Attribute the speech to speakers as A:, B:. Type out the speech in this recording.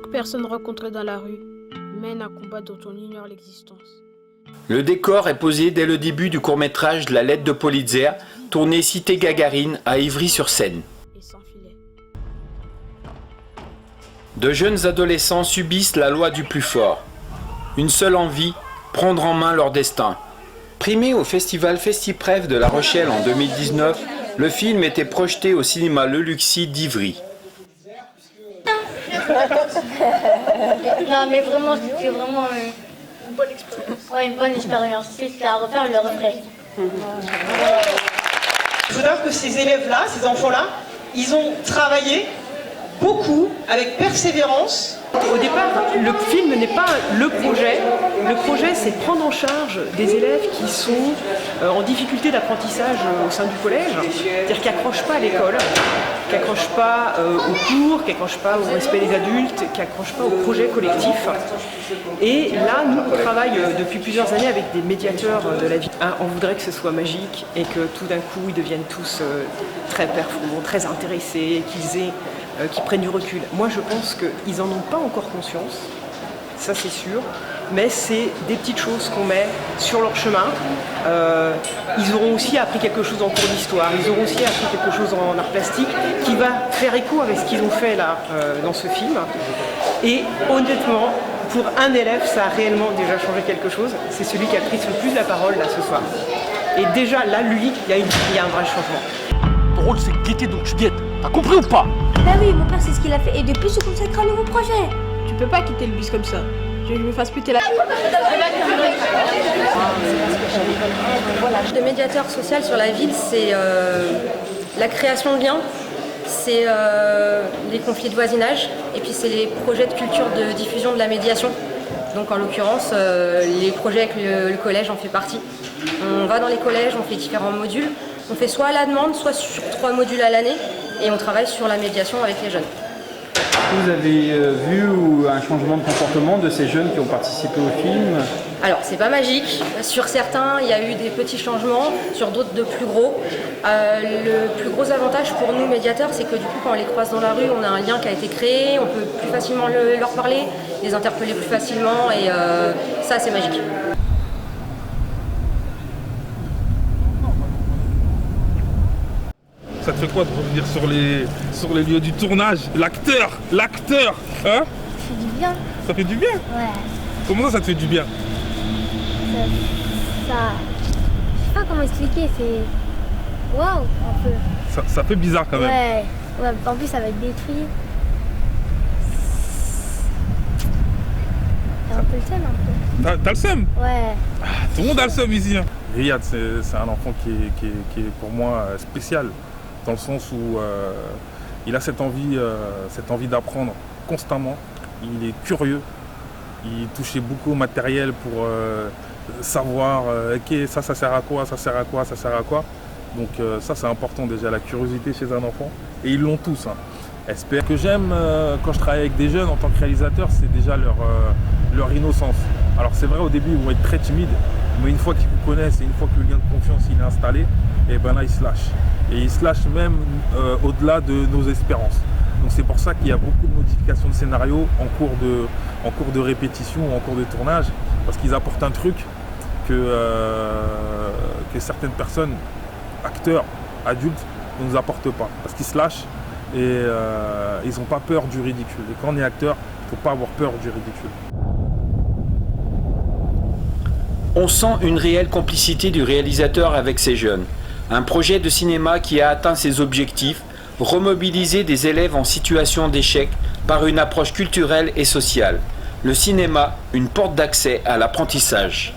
A: Chaque personne rencontrée dans la rue mène un combat dont on ignore l'existence.
B: Le décor est posé dès le début du court-métrage La lettre de Politzer, tourné cité Gagarine à Ivry-sur-Seine.
A: Et sans filet.
B: De jeunes adolescents subissent la loi du plus fort. Une seule envie, prendre en main leur destin. Primé au festival Festiprev de La Rochelle en 2019, le film était projeté au cinéma Le Luxi d'Ivry.
C: Non mais vraiment, c'était vraiment une bonne expérience. Ouais, une bonne expérience. Si c'était à refaire, je le referais.
D: Il faut dire que ces élèves-là, ces enfants-là, ils ont travaillé beaucoup, avec persévérance.
E: Au départ, le film n'est pas le projet. Le projet, c'est prendre en charge des élèves qui sont en difficulté d'apprentissage au sein du collège, c'est-à-dire qui n'accrochent pas à l'école, qui n'accrochent pas aux cours, qui n'accrochent pas au respect des adultes, qui n'accrochent pas au projet collectif. Et là, nous, on travaille depuis plusieurs années avec des médiateurs de la vie. On voudrait que ce soit magique et que tout d'un coup, ils deviennent tous très performants, très intéressés, qu'ils prennent du recul. Moi, je pense qu'ils n'en ont pas encore conscience, ça c'est sûr, mais c'est des petites choses qu'on met sur leur chemin. Ils auront aussi appris quelque chose en cours d'histoire, ils auront aussi appris quelque chose en art plastique qui va faire écho avec ce qu'ils ont fait là dans ce film. Et honnêtement, pour un élève, ça a réellement déjà changé quelque chose. C'est celui qui a pris le plus la parole là ce soir. Et déjà là, lui, il y a un vrai changement.
F: Ton rôle, c'est de guetter, donc tu guettes. T'as compris ou pas?
G: Bah oui, mon père, c'est ce qu'il a fait. Et depuis, il se consacre à un nouveau projet.
A: Tu peux pas quitter le bus comme ça. Je me fasse péter la...
H: Le médiateur social sur la ville, c'est la création de liens, c'est les conflits de voisinage, et puis c'est les projets de culture de diffusion de la médiation. Donc en l'occurrence, les projets avec le collège en fait partie. On va dans les collèges, on fait différents modules. On fait soit à la demande, soit sur 3 modules à l'année, et on travaille sur la médiation avec les jeunes.
I: Vous avez vu un changement de comportement de ces jeunes qui ont participé au film?
H: Alors, c'est pas magique. Sur certains, il y a eu des petits changements, sur d'autres de plus gros. Le plus gros avantage pour nous, médiateurs, c'est que du coup, quand on les croise dans la rue, on a un lien qui a été créé, on peut plus facilement leur parler, les interpeller plus facilement, et ça, c'est magique.
J: Ça te fait quoi de revenir sur les lieux du tournage? L'acteur, hein?
G: Ça fait du bien.
J: Ça fait du bien?
G: Ouais.
J: Comment ça te fait du bien?
G: Ça... Je sais pas comment expliquer, c'est... Waouh, un peu.
J: Ça fait bizarre quand même.
G: Ouais, en plus ça va être détruit. T'as un peu le seum un peu.
J: T'as le seum?
G: Ouais.
J: Tout le monde a le seum ici. Hein. Riyad, c'est un enfant qui est pour moi spécial, dans le sens où il a cette envie d'apprendre constamment. Il est curieux, il touchait beaucoup au matériel pour savoir ok, ça sert à quoi, ça sert à quoi, ça sert à quoi. Donc ça c'est important déjà, la curiosité chez un enfant, et ils l'ont tous. Hein. Ce que j'aime quand je travaille avec des jeunes en tant que réalisateur, c'est déjà leur innocence. Alors c'est vrai, au début ils vont être très timides, mais une fois qu'ils vous connaissent et une fois que le lien de confiance il est installé, et ben là ils se lâchent. Et ils se lâchent même au-delà de nos espérances. Donc c'est pour ça qu'il y a beaucoup de modifications de scénario en cours de répétition ou en cours de tournage, parce qu'ils apportent un truc que certaines personnes, acteurs, adultes, ne nous apportent pas. Parce qu'ils se lâchent et ils n'ont pas peur du ridicule. Et quand on est acteur, il ne faut pas avoir peur du ridicule.
B: On sent une réelle complicité du réalisateur avec ces jeunes. Un projet de cinéma qui a atteint ses objectifs, remobiliser des élèves en situation d'échec par une approche culturelle et sociale. Le cinéma, une porte d'accès à l'apprentissage.